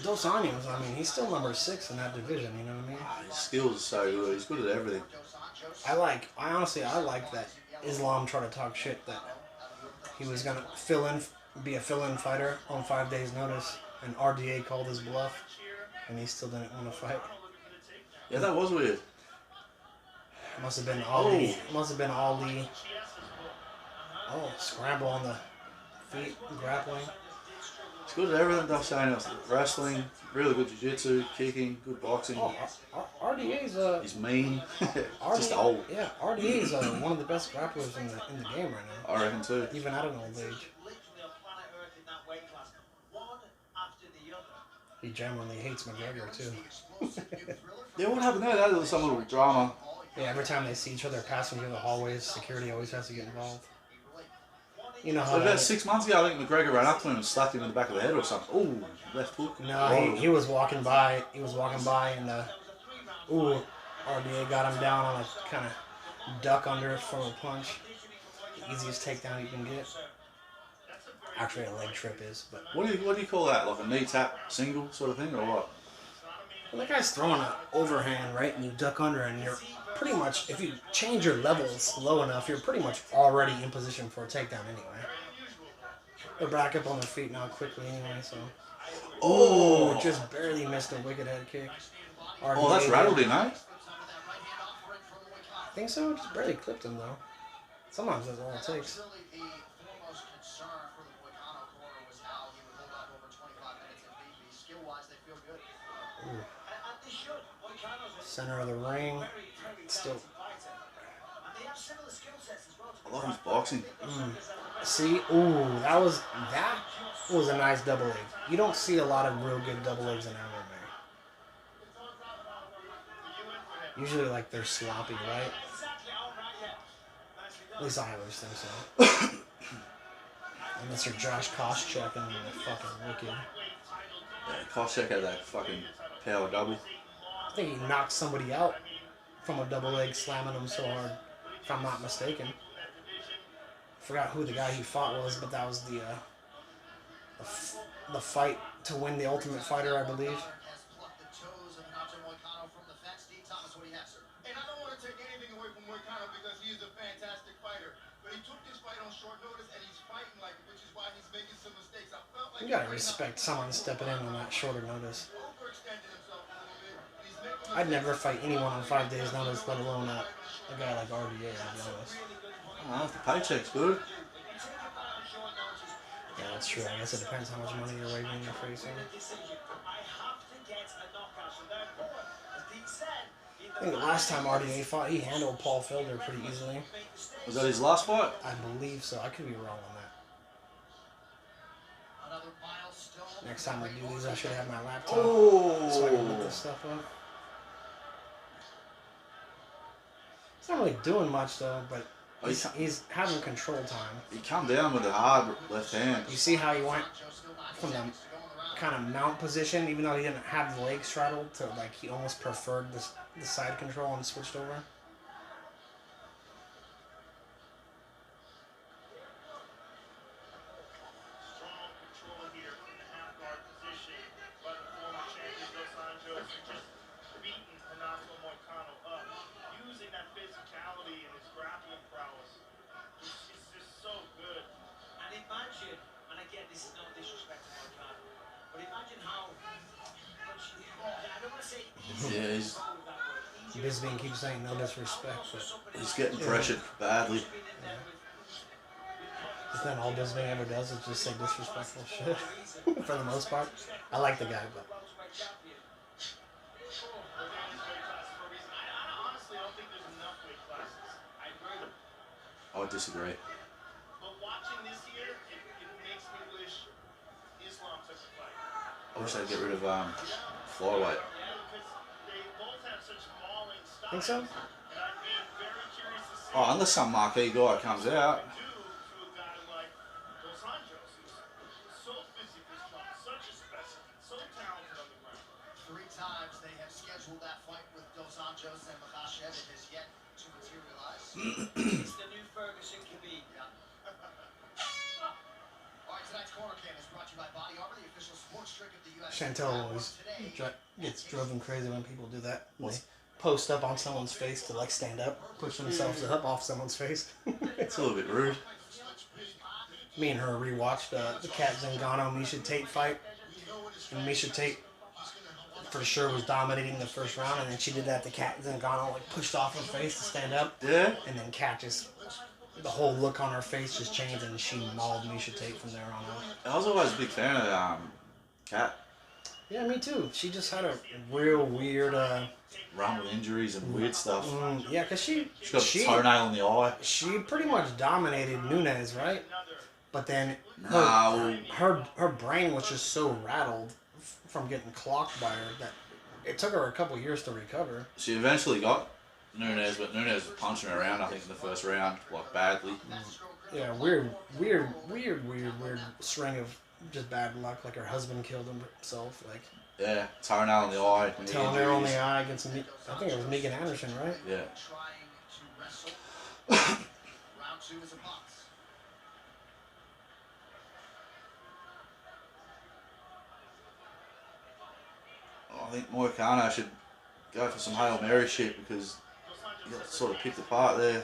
Dos Anjos, I mean, he's still number 6 in that division. You know what I mean? His skills are so good. He's good at everything. I like that Islam tried to talk shit that he was gonna be a fill-in fighter on 5 days' notice, and RDA called his bluff, and he still didn't want to fight. Yeah, that was weird. Must have been Ali. Must have been Ali. Oh, scramble on the feet, grappling. He's good at everything. Dos Anjos, wrestling, really good jiu-jitsu, kicking, good boxing. Oh, RDA's He's mean, just old. Yeah, RDA's one of the best grapplers in the game right now. I reckon too. Even at an old age. He genuinely hates McGregor too. Yeah, what happened there? That was some little drama. Yeah, every time they see each other passing through the hallways, security always has to get involved. You know how So about 6 months ago, I think McGregor ran up to him and slapped him in the back of the head or something. Oh, left hook. No, he was walking by. He was walking by, and RDA got him down on a kind of duck under from a punch. The easiest takedown you can get. Actually, a leg trip is, but What do you call that? Like a knee tap single sort of thing, or what? well, that guy's throwing an overhand, right, and you duck under, and you're pretty much, if you change your levels low enough, you're pretty much already in position for a takedown anyway. They're back up on their feet now quickly anyway, so. Oh, just barely missed a wicked head kick. Oh, that's rattled him, eh? I think so, just barely clipped him though. Sometimes that's all it takes. Ooh. Center of the ring. Still. I love his boxing. See, that was a nice double leg. You don't see a lot of real good double legs in MMA. Usually, like, they're sloppy, right? At least I always think so. Unless you're Josh Koscheck and you're fucking wicked. Yeah, Koscheck had that fucking power double. I think he knocked somebody out from a double leg, slamming him so hard, if I'm not mistaken. Forgot who the guy he fought was, but that was the fight to win the Ultimate Fighter, I believe. And I don't want to take anything away from Moicano because he is a fantastic fighter, but he took this fight on short notice and he's fighting like it, which is why he's making some mistakes. I felt like You gotta respect someone stepping in on that shorter notice. I'd never fight anyone on 5 days notice, let alone a guy like RDA, to be honest. Oh, the paycheck's good. Yeah, that's true. I guess it depends how much money you're waving in your face on. I think the last time RDA fought, he handled Paul Felder pretty easily. Was that his last fight? I believe so. I could be wrong on that. Next time I do these, I should have my laptop so I can look this stuff up. He's not really doing much though, but he's having control time. He come down with a hard left hand. You see how he went from the kind of mount position, even though he didn't have the legs straddled, to like he almost preferred the side control and switched over. Yeah, Bisping keeps saying no disrespect, but he's getting pressured badly. Yeah. But then all Bisping ever does is just say disrespectful shit for the most part. I like the guy, but. I would disagree. I wish they'd get rid of flyweight. Think so? Oh, unless some marquee guy comes out. Three times they have scheduled that fight with Dos Anjos and Makhachev. It has yet to materialize. It's the new Ferguson Khabib. All right, tonight's Corner Cam is brought to you by Body Armor, the official sports drink of the UFC. Chantel always gets driven crazy when people do that. They post up on someone's face to like stand up, push themselves up off someone's face. It's a little bit rude. Me and her rewatched the Kat Zingano Misha Tate fight, and Misha Tate for sure was dominating the first round, and then she did that to Kat Zingano, like pushed off her face to stand up, Yeah. and then Kat just the whole look on her face just changed, and she mauled Misha Tate from there on out. I was always a big fan of Kat. Yeah, me too. She just had a real weird. Run with injuries and weird stuff. Yeah, cause She got a toenail in the eye. she pretty much dominated Nunes, right? But then Nah, her brain was just so rattled from getting clocked by her that it took her a couple years to recover. she eventually got Nunes, but Nunes was punching her around, I think, in the first round, like badly. Yeah, weird string of just bad luck. Like her husband killed himself. Like Yeah, toenail in the eye. knee telling her on injuries. the eye against I think it was Megan Anderson, right? Yeah. Trying to wrestle. Round 2 is a box. I think Moicano should go for some Hail Mary shit because he got sort of picked apart there.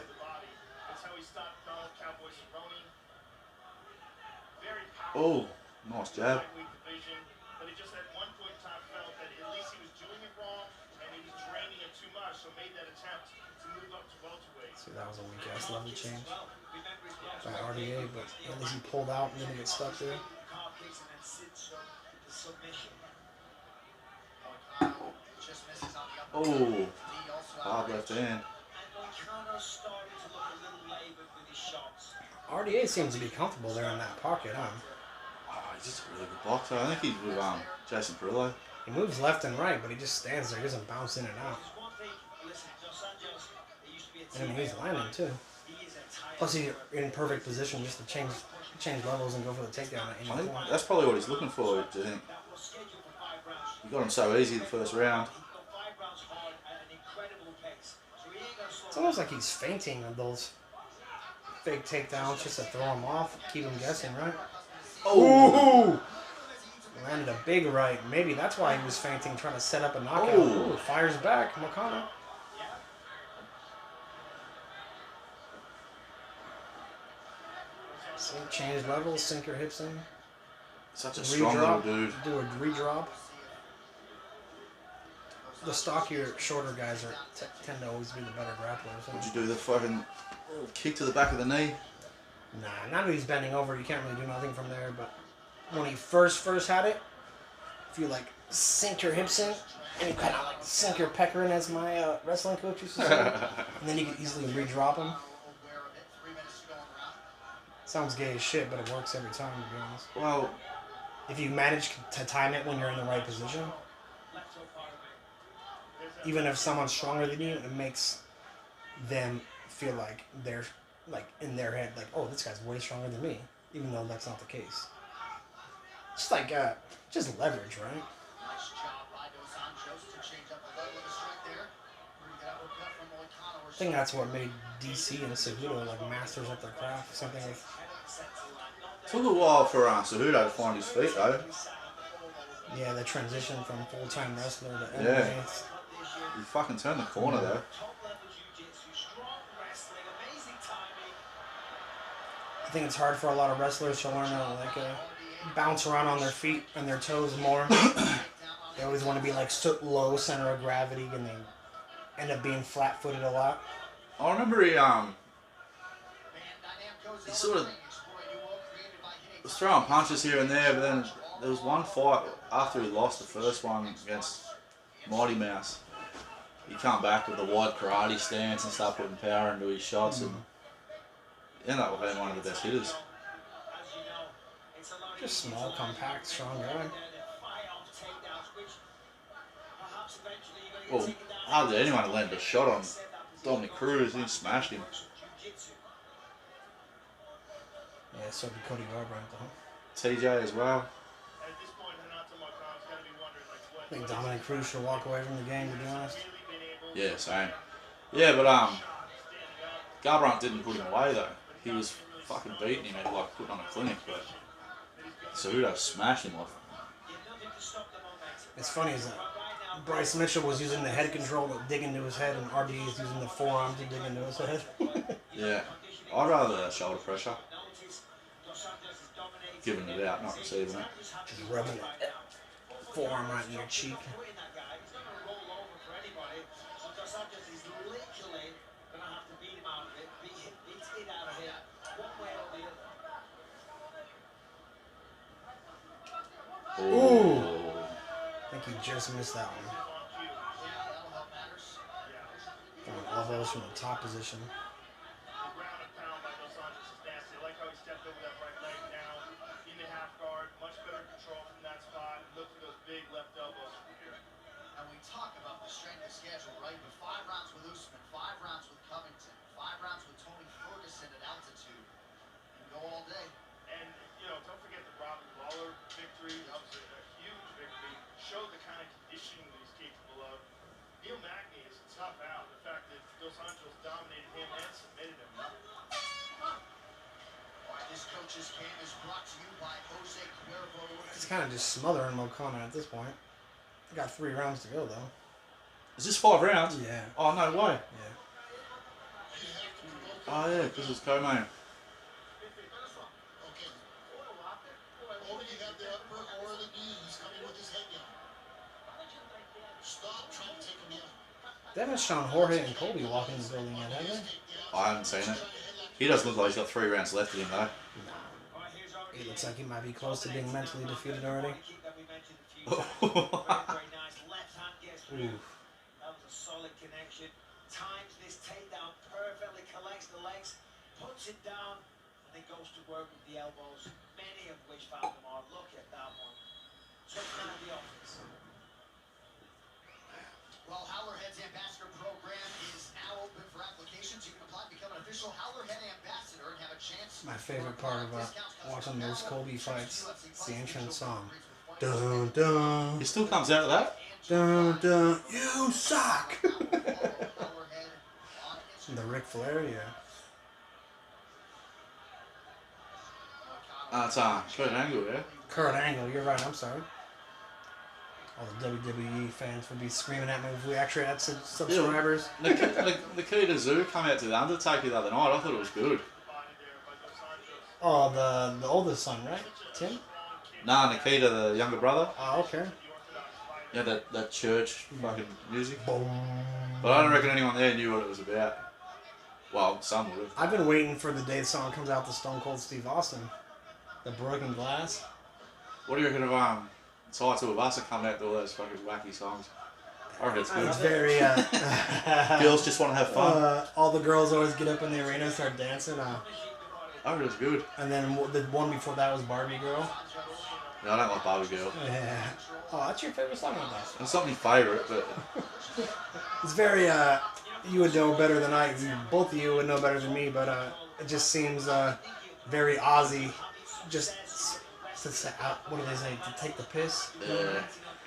Oh, nice jab. But he just at one point in time felt that at least he was doing it wrong and he was draining it too much, so made that attempt to move up to welterweight. See, that was a weak ass level change by RDA, but at least he pulled out and didn't get stuck there. Just misses on the upper. Oh, He also hard left hand. RDA seems to be comfortable there in that pocket, huh? Oh, he's just a really good boxer. I think he's with Jason Perillo. He moves left and right, but he just stands there. He doesn't bounce in and out. And he's landing too. Plus, he's in perfect position just to change levels and go for the takedown at I any think point. that's probably what he's looking for, do you think? He got him so easy the first round. It's almost like he's fainting on those fake takedowns just to throw him off, keep him guessing, right? Oh! Landed a big right. Maybe that's why he was fainting, trying to set up a knockout. Oh. Ooh, fires back, Moicano. So change levels, sink your hips in. Such a strong little Redrop, dude. do a redrop. The stockier, shorter guys tend to always be the better grapplers. Would you do the fucking kick to the back of the knee? Nah, now that he's bending over, you can't really do nothing from there. But when he first had it, if you like sink your hips in and you kind of like sink your pecker in, as my wrestling coach used to say, and then you can easily redrop him. Sounds gay as shit, but it works every time, to be honest. Well, If you manage to time it when you're in the right position, even if someone's stronger than you, it makes them feel like they're like in their head, like, oh, this guy's way stronger than me, even though that's not the case. Just like just leverage, right? Nice job by Dos Anjos to change up the level of the strike there. Pretty good uppercut from Moicano. I think that's what made DC and Cejudo like masters at their craft. Something like took a while for Cejudo to find his feet though. the transition from full-time wrestler to Yeah. MMA. He fucking turned the corner though. I think it's hard for a lot of wrestlers to learn to like bounce around on their feet and their toes more. They always want to be like low center of gravity, and they end up being flat-footed a lot. I remember he sort of was throwing punches here and there, but then there was one fight after he lost the first one against Mighty Mouse. He come back with the wide karate stance and start putting power into his shots, and ended up being one of the best hitters. Just small, compact, strong guy. Well, hardly anyone landed a shot on Dominic Cruz. He smashed him. Yeah, so did Cody Garbrandt though. TJ as well. I think Dominic Cruz should walk away from the game, to be honest. Yeah, same. Yeah, but Garbrandt didn't put him away though. He was fucking beating him and like putting on a clinic, but Cejudo smashed him off. It's funny is that Bryce Mitchell was using the head control to dig into his head, and RDA is using the forearm to dig into his head. Yeah. I'd rather that shoulder pressure. Giving it out, not receiving it. Just rubbing it. Forearm right in your cheek. Ooh. I think he just missed that one. Throwing elbows from the top position. And we talk about the strength of schedule, right? But 5 rounds with Usman, 5 rounds with Covington, 5 rounds with Tony Ferguson at altitude. You go all day. And, you know, don't forget the Robbie Lawler victory. That was a huge victory. Showed the kind of conditioning that he's capable of. Neil Magny is a tough out. The fact that Dos Anjos dominated him and submitted him. This coach's game is brought to you by Jose Cuervo. He's kind of just smothering Mo'Connor at this point. They got 3 rounds to go, though. Is this 5 rounds? Yeah. Oh, no way. Yeah. Oh, yeah, because it's co-main. Okay. Already have the upper or the knees coming with his head down. Stop trying to take him down. They haven't shown Jorge and Colby walking the building yet, have they? I haven't seen it. He does look like he's got 3 rounds left in him, though. He looks like he might be close to being mentally defeated already. Oh. Ooh. That was a solid connection. Times this takedown perfectly, collects the legs, puts it down, and then goes to work with the elbows, many of which found him hard. Look at that one. So it's not the offense. Well, Howlerhead's ambassador program is now open for applications. You can apply to become an official Howlerhead ambassador and have a chance. My favorite part of watching those Colby fights, it's the entrance song. Dun dun. He still comes out of that? Dun dun. You suck! The Ric Flair, yeah. It's Kurt Angle, yeah? Kurt Angle, you're right, I'm sorry. All the WWE fans would be screaming at me if we actually had subscribers. Nikita Zoo come out to The Undertaker the other night. I thought it was good. Oh, the oldest son, right? Tim? Nah, Nikita, the younger brother. Oh, okay. Yeah, that church fucking music. Boom. But I don't reckon anyone there knew what it was about. Well, some would have. I've been waiting for the day the song comes out to Stone Cold Steve Austin. The Broken Glass. What do you reckon of Taito Uvasa coming out to all those fucking wacky songs? I reckon it's good. It's very, Girls just want to have fun. all the girls always get up in the arena and start dancing. I reckon it's good. And then the one before that was Barbie Girl. No, I don't like Barbie Girl. Yeah. Oh, that's your favorite song on that? It's not my favourite, but It's very, you would know better than I, both of you would know better than me, but it just seems very Aussie. Just to say, what do they say? To take the piss?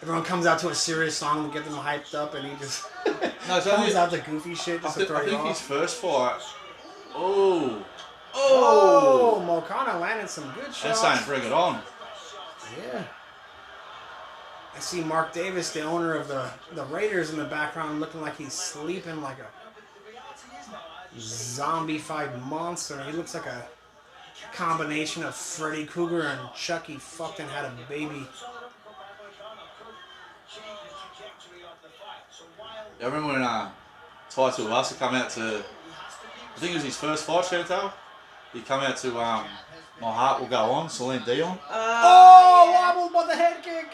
Everyone comes out to a serious song to get them hyped up, and he just comes out the goofy shit just to throw you I think off. his first fight. Oh, Mo'Connor landed some good shots. that's saying bring it on. Yeah. I see Mark Davis, the owner of the Raiders, in the background, looking like he's sleeping like a zombified monster. He looks like a combination of Freddy Krueger and Chucky fucking had a baby. I remember when Taito Uvasa come out to, I think it was his first fight, Chantal. He come out to My Heart Will Go On, Celine Dion. Oh, wobbled by the head kick.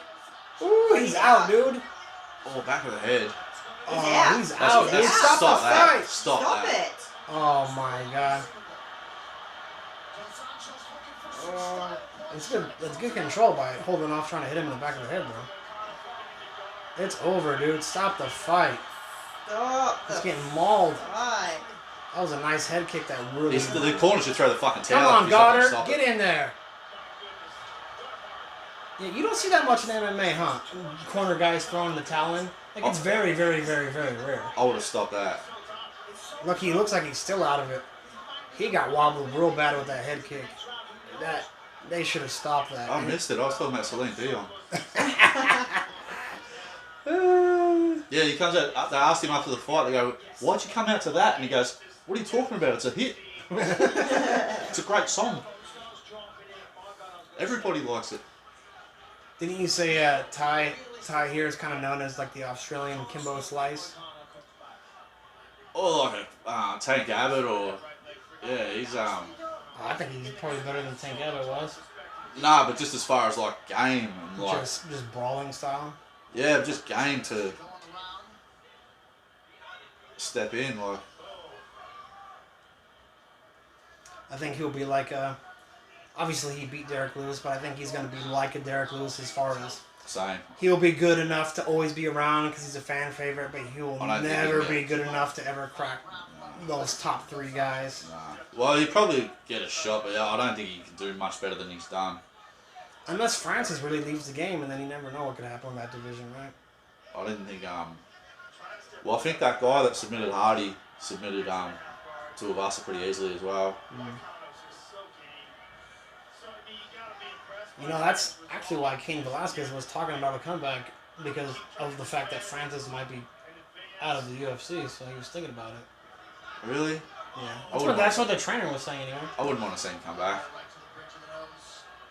Ooh, he's out, dude. Oh, back of the head. Oh, he's out, dude. Stop the fight. Stop that. it. Oh my god. It's good. It's good control by holding off, trying to hit him in the back of the head, bro. It's over, dude. Stop the fight. Stop It's the getting mauled. fight. That was a nice head kick that really. The corner should throw the fucking towel. Come on, if he's not gonna Goddard, stop get it. in there. Yeah, you don't see that much in MMA, huh? Corner guys throwing the towel in. Like, it's very, very, very, very rare. I would have stopped that. Look, he looks like he's still out of it. He got wobbled real bad with that head kick. They should have stopped that. I missed it. I was talking about Celine Dion. Yeah, he comes out. They asked him after the fight. They go, "Why'd you come out to that?" And he goes, "What are you talking about? It's a hit. It's a great song. Everybody likes it." Didn't you say Ty here is kind of known as like the Australian Kimbo Slice? Or like a Tank Abbott, or yeah, he's I think he's probably better than Tank Abbott was. nah, but just as far as like game and like Just brawling style. yeah, just game to step in like. I think he'll be like obviously he beat Derek Lewis, but I think he's going to be like a Derek Lewis as far as Same. he'll be good enough to always be around because he's a fan favorite, but he will I don't think never he be will. good enough to ever crack those top 3 guys. Nah. Well, he'd probably get a shot, but I don't think he can do much better than he's done. Unless Francis really leaves the game, and then you never know what could happen in that division, right? I didn't think well, I think that guy that submitted Hardy submitted Tuivasa pretty easily as well. You know, that's actually why Cain Velasquez was talking about a comeback, because of the fact that Francis might be out of the UFC, so he was thinking about it. Really? Yeah. That's what the trainer was saying anyway. I wouldn't want to see him come back.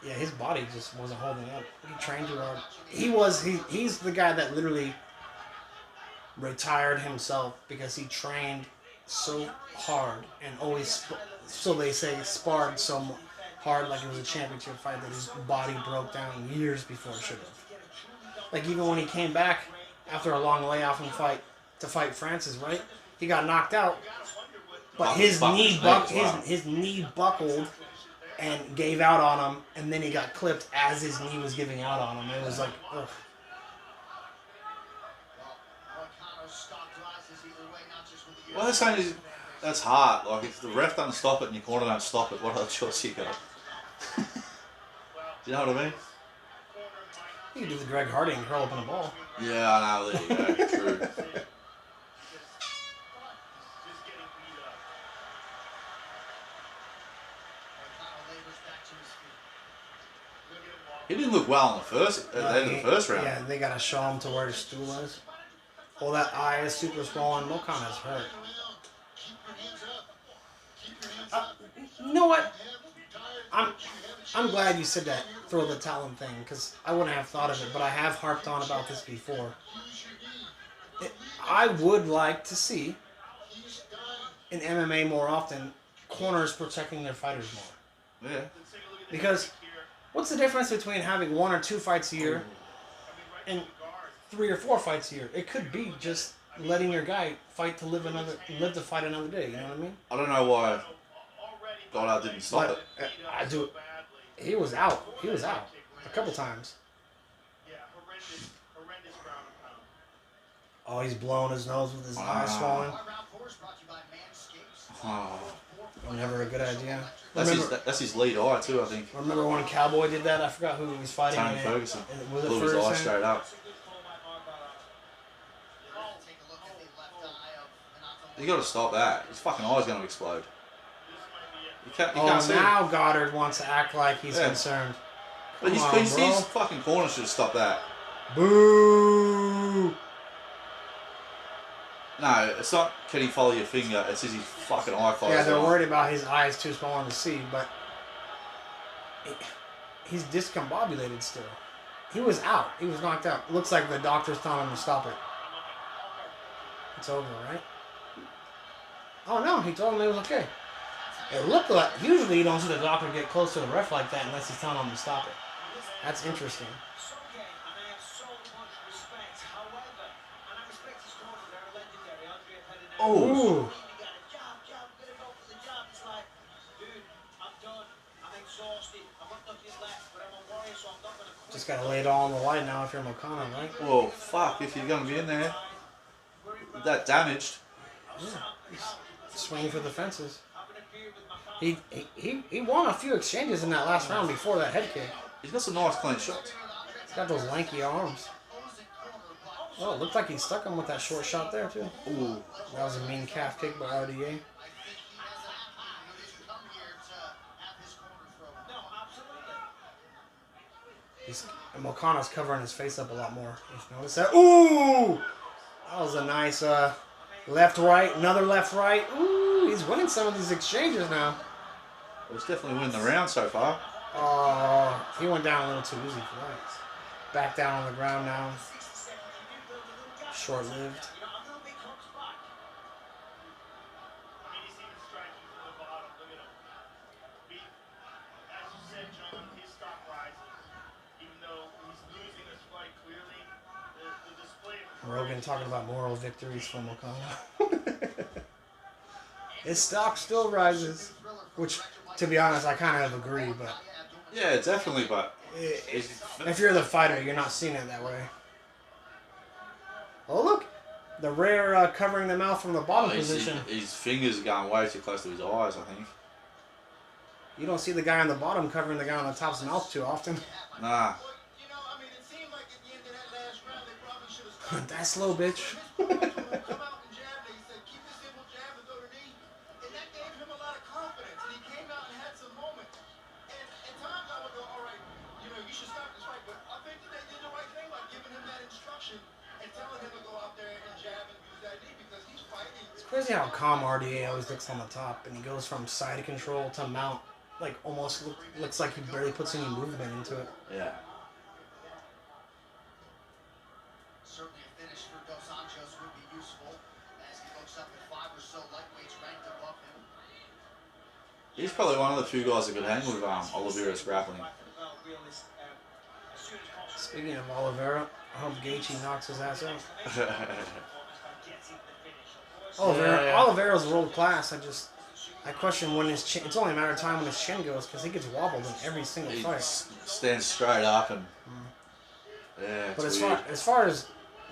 Yeah, his body just wasn't holding up. He trained too hard. He's the guy that literally retired himself because he trained so hard and always, so they say, sparred so hard like it was a championship fight that his body broke down years before it should have. Like even when he came back after a long layoff and to fight Francis, right? He got knocked out, but his knee buckled and gave out on him, and then he got clipped as his knee was giving out on him. It was like, ugh. Well, they're saying that's hard. Like if the ref doesn't stop it and your corner don't stop it, what other choice you got? Do you know what I mean? You can do the Greg Hardy and curl up in a ball. Yeah, I know. There you go. True. He didn't look well in the at the end of the first round. Yeah, they gotta show him to where the stool is. Oh, that eye is super swollen. Mo'Kana's hurt. You know what? I'm glad you said that throw the talent thing, because I wouldn't have thought of it, but I have harped on about this before. I would like to see in MMA more often corners protecting their fighters more. Yeah. Because what's the difference between having 1 or 2 fights a year and 3 or 4 fights a year? It could be just letting your guy fight to live to fight another day. You know what I mean? I don't know why Goddard didn't stop it. I do. He was out. He was out a couple times. Oh, he's blowing his nose with his eyes swollen. Oh. Never a good idea. That's his lead eye too, I think. Remember when Cowboy did that? I forgot who he was fighting. Tony Ferguson. Was it Blew his eye Ferguson? straight up. You got to stop that. His fucking eye's going to explode. You can't see now Goddard wants to act like he's concerned. But Come on, his bro. fucking corner should stop that. Boo! No, it's not can he follow your finger, it's his fucking eye follows. Yeah, they're it. worried about his eyes too swollen to see, but he's discombobulated still. He was out. He was knocked out. Looks like the doctor's telling him to stop it. It's over, right? Oh no, he told him it was okay. It looked like, usually you don't see the doctor get close to the ref like that unless he's telling him to stop it. That's interesting. Oh! Ooh. Just gotta lay it all on the line now if you're Mo'Kana, right? Well, fuck, if you're going to be in there, that damaged. Yeah. Swinging for the fences. He won a few exchanges in that last round before that head kick. He's got some nice clean shots. He's got those lanky arms. Oh, it looked like he stuck him with that short shot there, too. Ooh. That was a mean calf kick by RDA. And Mo'Kana's covering his face up a lot more. You notice that? Ooh! That was a nice left right, another left right. Ooh, he's winning some of these exchanges now. It was definitely winning the round so far. Oh, he went down a little too easy for that. Back down on the ground now. Short-lived. I mean, he's even striking from the bottom. Look at him. As you said, John, his stock rises. Even though he's losing this fight clearly, the display of Rogan talking about moral victories from O'Connor. His stock still rises, which, to be honest, I kind of agree. But Yeah, definitely, but if you're the fighter, you're not seeing it that way. Oh look, the rare covering the mouth from the bottom position. his fingers are going way too close to his eyes, I think. You don't see the guy on the bottom covering the guy on the top's mouth too often. Nah. You know, I mean, it seemed like at the end of that last round, they probably should have started. That slow bitch. Come out and jab. They said, keep this simple jab and go to knee. And that gave him a lot of confidence. And he came out and had some moment. And at times I would go, all right, you know, you should stop this fight. But I think that they did the right thing by giving him that instruction and telling him to go out there and jab and use that knee because he's fighting. It's crazy how calm RDA always looks on the top, and he goes from side control to mount, like almost looks like he barely puts any movement into it. Yeah. Certainly a finish for Dos Anjos would be useful as he looks up at 5 or so lightweights ranked above him. He's probably one of the few guys that could hang with Oliveira's grappling. Speaking of Oliveira, I hope Gaethje knocks his ass out. Oliveira's world class. I question when his chin. It's only a matter of time when his chin goes because he gets wobbled in every single He fight. stands straight up and yeah. But It's as weird. far as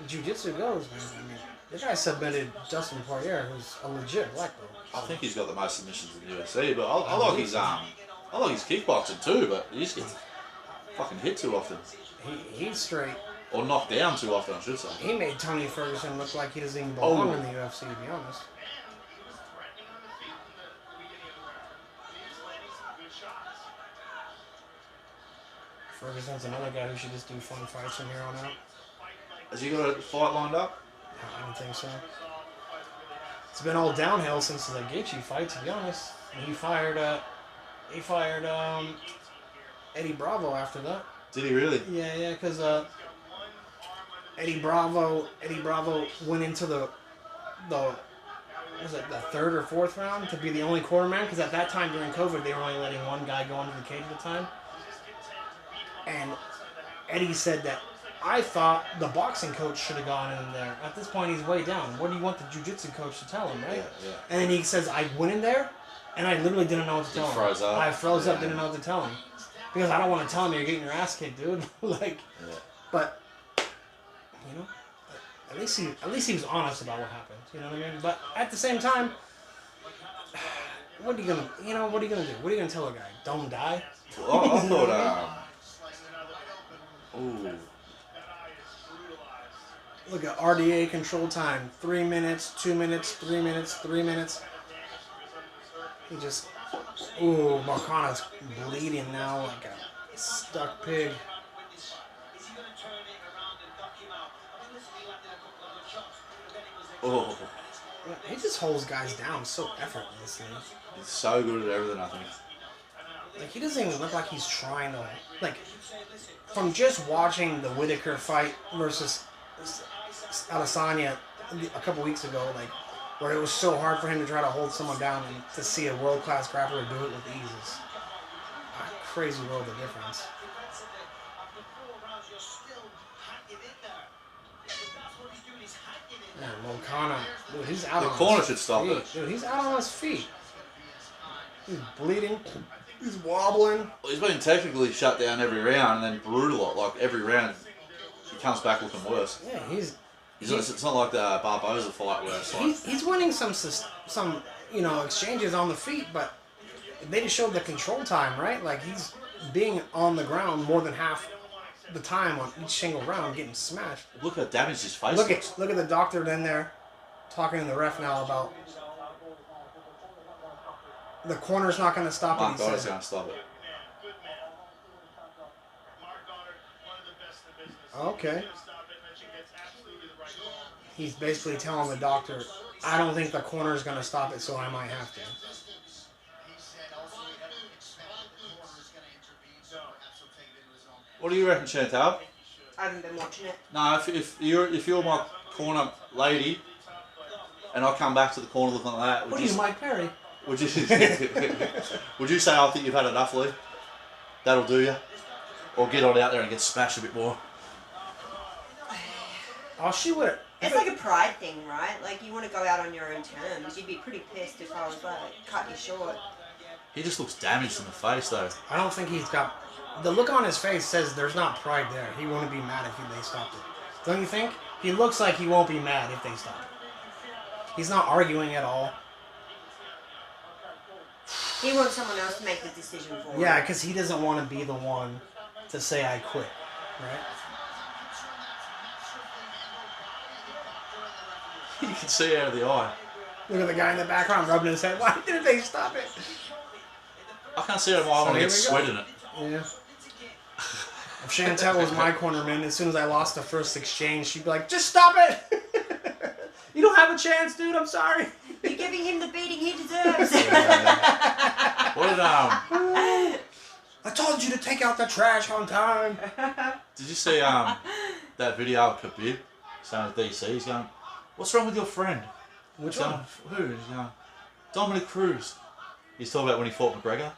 jiu-jitsu goes, man, I mean, the guy submitted Dustin Poirier, who's a legit black belt. I think he's got the most submissions in the UFC, but I like his kickboxing too, but he just gets fucking hit too often. He's straight. Or knocked down too often, I should say. He made Tony Ferguson look like he doesn't even belong Oh. in the UFC, to be honest. he was threatening on the field in the beginning of the round. He was landing some good shots. Ferguson's another guy who should just do fun fights from here on out. Has he got a fight lined up? I don't think so. It's been all downhill since the Gaethje fight, to be honest. And he fired Eddie Bravo after that. Did he really? Yeah, because Eddie Bravo went into the third or fourth round to be the only quarterman, because at that time during COVID they were only letting one guy go into the cage at a time. And Eddie said that I thought the boxing coach should have gone in there. At this point he's way down. What do you want the jiu-jitsu coach to tell him, right? Yeah. And then he says, I went in there and I literally didn't know what to tell him. froze up. I froze up, Yeah. didn't know what to tell him. Because I don't want to tell him you're getting your ass kicked, dude. Like, Yeah. but you know, at least he was honest about what happened. You know what I mean? But at the same time, what are you gonna do? What are you gonna tell a guy? Don't die? I thought. Ooh. Look at RDA control time: 3 minutes, 2 minutes, 3 minutes, 3 minutes. He just, Marcana's bleeding now like a stuck pig. Oh. He just holds guys down so effortlessly. He's so good at everything, I think. Like, he doesn't even look like he's trying to, like, from just watching the Whitaker fight versus Adesanya a couple weeks ago, like, where it was so hard for him to try to hold someone down, and to see a world-class grappler do it with ease is a crazy world of difference. Man, Moncana, dude, he's out The on corner his should stop feet. it. Dude, he's out on his feet. He's bleeding. He's wobbling. Well, he's been technically shut down every round and then brutal. Like every round, he comes back looking worse. Yeah, It's not like the Barboza fight where it's like, he's winning some exchanges on the feet, but they just showed the control time, right? Like, he's being on the ground more than half the time on each single round, getting smashed. look how damaged his face Look looks. at the doctor in there talking to the ref now about the corner's not going to stop it. Mark He Goddard's said. going to stop it. Good man. Mark Goddard, one of the best in the business. Okay. He's gonna stop it, and then she gets absolutely the right call. he's basically telling the doctor, I don't think the corner is going to stop it, so I might have to. He said also he doesn't expect that the corner is going to intervene, so perhaps he'll take it into his own hands. What do you reckon, Chantal? I haven't been watching it. No, if you're my corner lady, and I come back to the corner looking like that, What are you, Mike Perry? would you would you say I think you've had enough, Lee? That'll do you, or get on out there and get smashed a bit more? Oh, she would. It's like a pride thing, right? Like, you want to go out on your own terms. You'd be pretty pissed if I was like, cut you short. He just looks damaged in the face, though. I don't think he's got. The look on his face says there's not pride there. He won't be mad if they stopped it. Don't you think? He looks like he won't be mad if they stop it. He's not arguing at all. He wants someone else to make the decision for him. Yeah, because he doesn't want to be the one to say I quit, right? You can see out of the eye. Look at the guy in the background rubbing his head. Why didn't they stop it? I can't see out of my eye when I here get we sweat go. in it. Yeah. If Chantel was my cornerman, as soon as I lost the first exchange, she'd be like, just stop it! You don't have a chance, dude. I'm sorry. You're giving him the beating he deserves. What did I told you to take out the trash on time. Did you see that video of Khabib saying to DC? He's going, "What's wrong with your friend?" Which He's one? going, "Who?" He's going, "Dominic Cruz." He's talking about when he fought McGregor.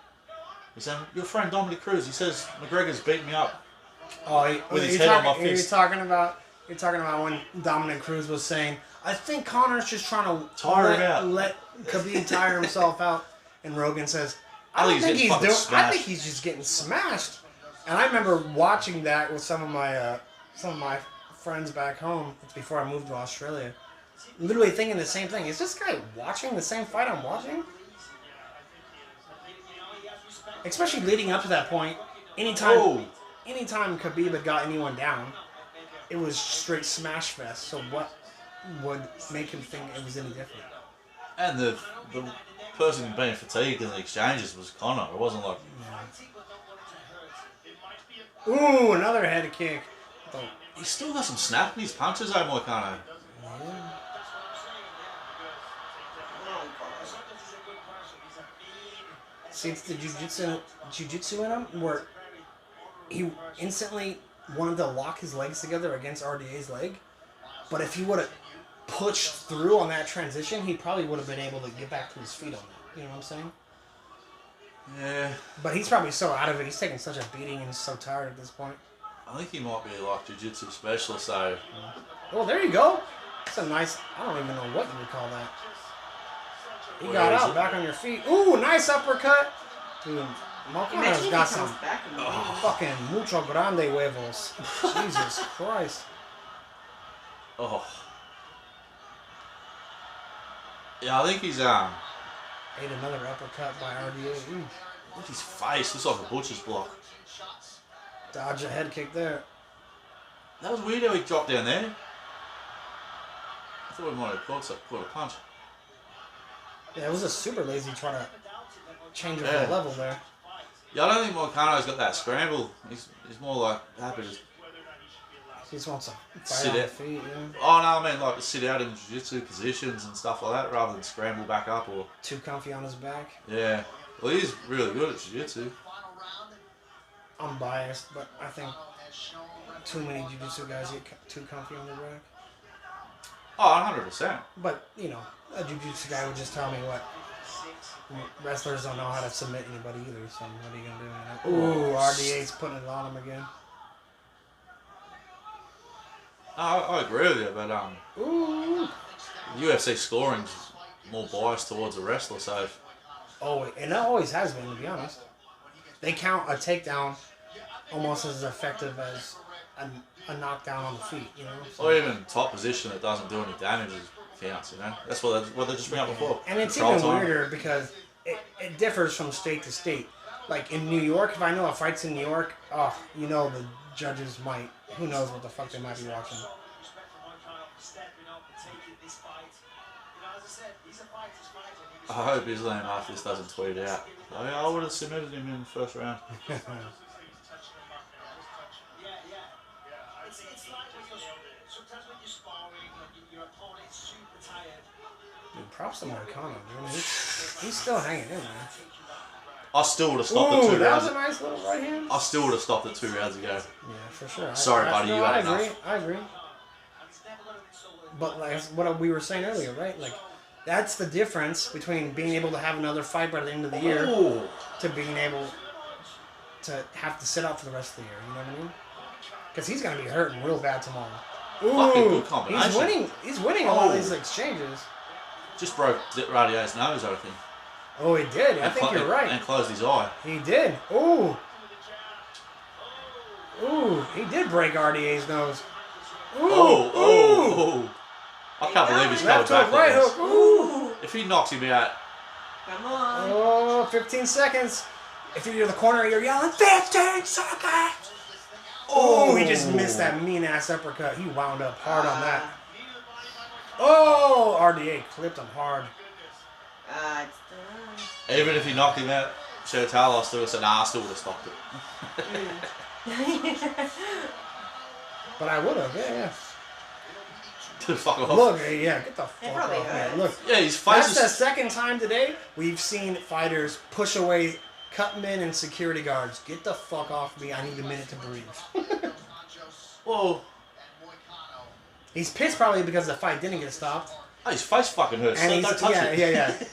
He's saying, "Your friend Dominic Cruz." He says, "McGregor's beating me up." Oh, With his head on my you're fist. talking about when Dominic Cruz was saying, I think Connor's just trying to Tire him out. let Khabib tire himself out. And Rogan says, I I don't think think he's he's getting doing. fucking I think smashed. he's just getting smashed. And I remember watching that with some of my friends back home. It's before I moved to Australia. Literally thinking the same thing. Is this guy watching the same fight I'm watching? Especially leading up to that point. Anytime Khabib had got anyone down, it was straight smash fest. So what would make him think it was any different? And the person being fatigued in the exchanges was Connor. It wasn't like Ooh, another head kick. he's still got some snap in his punches, though, Moicano. Yeah. See, it's the jiu-jitsu in him where he instantly wanted to lock his legs together against RDA's leg. But if he would have pushed through on that transition, he probably would have been able to get back to his feet on that. You know what I'm saying? Yeah, But he's probably so out of it. He's taking such a beating and he's so tired at this point. I think he might be like jiu-jitsu specialist, so Oh, there you go. That's a nice... I don't even know what you would call that. He Where got is out, it? back on your feet. Ooh, nice uppercut. Dude, Imagine Moicano's if he got comes some back and wins. fucking mucho grande huevos. Jesus Christ. oh. Yeah, I think he's Ate another uppercut by RDA. Ooh. look at his face, looks like a butcher's block. Dodge a head kick there. That was weird how he dropped down there. I thought we might have caught a punch. Yeah, it was a super lazy try to change up Yeah. the level there. Yeah, I don't think Moicano's got that scramble. He's more like happy to. He just wants to fight Sit on the it. feet, yeah. Oh no, I mean like to sit out in jiu-jitsu positions and stuff like that rather than scramble back up or. Too comfy on his back. Yeah. Well, he's really good at jiu-jitsu. I'm biased, but I think too many jiu-jitsu guys get too comfy on their back. Oh, 100%. But, you know, a jiu-jitsu guy would just tell me what wrestlers don't know how to submit anybody either, so what are you going to do? Ooh, RDA's putting it on him again. I agree with you, but Ooh. UFC scoring's more biased towards the wrestler, so Oh, and it always has been, to be honest. They count a takedown almost as effective as a knockdown on the feet, you know? So- or even top position that doesn't do any damage counts, you know? That's what they just bring up before. And it's Control even time. weirder because it differs from state to state. Like in New York, if I know a fight's in New York, oh, you know the judges might, who knows what the fuck they might be watching. I hope his name after this doesn't tweet out. Oh, yeah, I would have submitted him in the first round. It's like when sometimes when you're sparring and your opponent's super tired. Dude, props to Moicano, dude. He's still hanging in there. I still would have stopped Ooh, it 2 that was rounds. a nice little right hand. I still would have stopped it 2 rounds ago. Yeah, for sure. Sorry, buddy, you I had agree. enough. I agree. But like what we were saying earlier, right? Like that's the difference between being able to have another fight by the end of the year Ooh. to being able to have to sit out for the rest of the year. You know what I mean? Because he's gonna be hurting real bad tomorrow. Fucking good He's combination. winning. He's winning a lot of Oh. these exchanges. Just broke Radio's nose, I think. Oh, he did. I And think you're right. And closed his eye. He did. Ooh. Ooh, he did break RDA's nose. Ooh. Ooh. I can't believe he's Left coming hook, back right like this. hook. Ooh. If he knocks him out, Come on. Oh, 15 seconds. If you're in the corner, you're yelling, 15 seconds. Oh, he just missed that mean ass uppercut. He wound up hard on that. Oh, RDA clipped him hard. It's done. even if he knocked him out, Shotaro still would have said, nah, I still would have stopped it. But I would have, yeah. Fuck off. Look, yeah, get the fuck probably off, man. hurts. Look, Yeah, his face that's the is... second time today we've seen fighters push away cutmen and security guards. Get the fuck off me. I need a minute to breathe. Whoa. He's pissed probably because the fight didn't get stopped. Oh, his face fucking hurts. And Don't he's, touch yeah, it.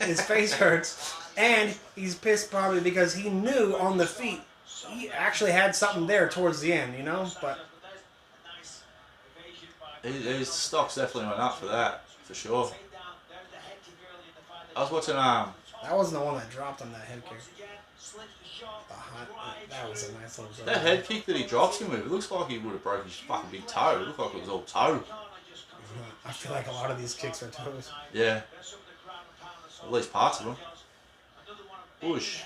yeah. His face hurts. And he's pissed probably because he knew on the feet he actually had something there towards the end, you know? But His stocks definitely went up for that, for sure. I was watching, that wasn't the one that dropped on that head kick. That was a nice little that head kick that he drops him with, it looks like he would have broken his fucking big toe. It looked like it was all toe. I feel like a lot of these kicks are toes. Yeah. At least parts of them. Whoosh.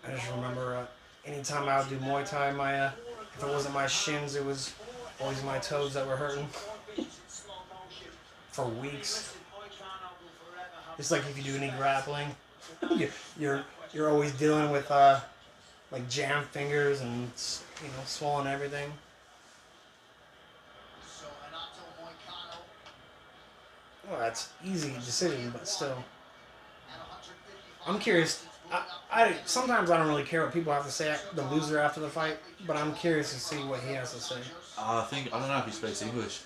I just remember anytime I would do Muay Thai, if it wasn't my shins, it was always my toes that were hurting for weeks. It's like if you do any grappling, you're always dealing with like jam fingers and swollen everything. Well, that's easy decision, but still. I'm curious. I sometimes I don't really care what people have to say, the loser after the fight, but I'm curious to see what he has to say. I don't know if he speaks English.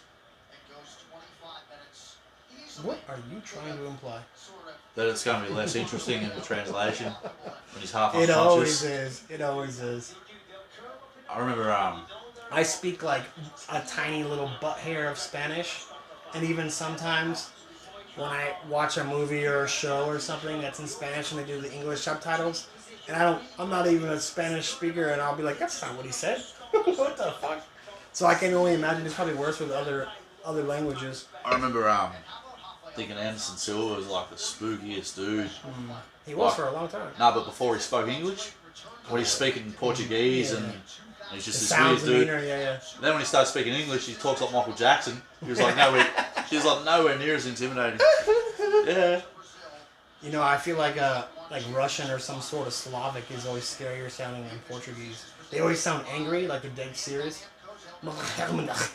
What are you trying to imply? That it's going to be less interesting in the translation when he's half It unconscious. always is. It always is. I remember, I speak like a tiny little butt hair of Spanish, and even sometimes when I watch a movie or a show or something that's in Spanish and they do the English subtitles, and I'm not even a Spanish speaker, and I'll be like, that's not what he said. What the fuck? So I can only imagine it's probably worse with other languages. I remember thinking Anderson Silva was like the spookiest dude. He was for a long time. No, but before he spoke English, when he's speaking Portuguese and he's just It this sounds weird dude. meaner, yeah. Then when he started speaking English, he talks like Michael Jackson. He was like nowhere near as intimidating. Yeah. You know, I feel like Russian or some sort of Slavic is always scarier sounding than Portuguese. They always sound angry, like they're dead serious. Have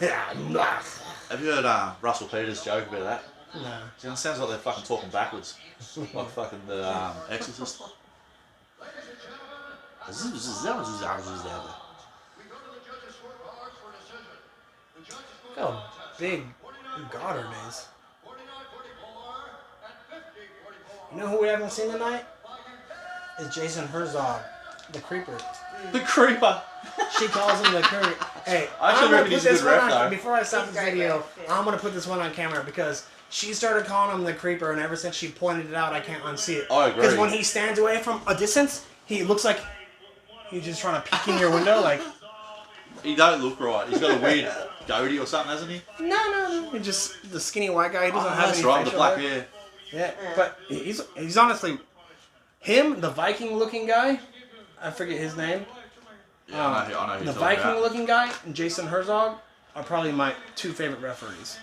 you heard Russell Peters' joke about that? No. It sounds like they're fucking talking backwards. Like fucking the Exorcist. Look how big Goddard is. You know who we haven't seen tonight? Is Jason Herzog, the Creeper. The Creeper! She calls him the Creeper. Hey, I actually I'm gonna reckon put he's a this good one ref, on, though. before I stop He's this great video, ref, yeah. I'm gonna put this one on camera because she started calling him the Creeper, and ever since she pointed it out, I can't unsee it. I agree. Because when he stands away from a distance, he looks like he's just trying to peek in your window, like. He don't look right. He's got a weird goatee or something, hasn't he? No. He's just the skinny white guy. He doesn't have That's any right, the facial black hair. hair. Yeah, but he's honestly him, the Viking-looking guy. I forget his name. Yeah, I know who The you're talking about. Viking-looking guy and Jason Herzog are probably my two favorite referees.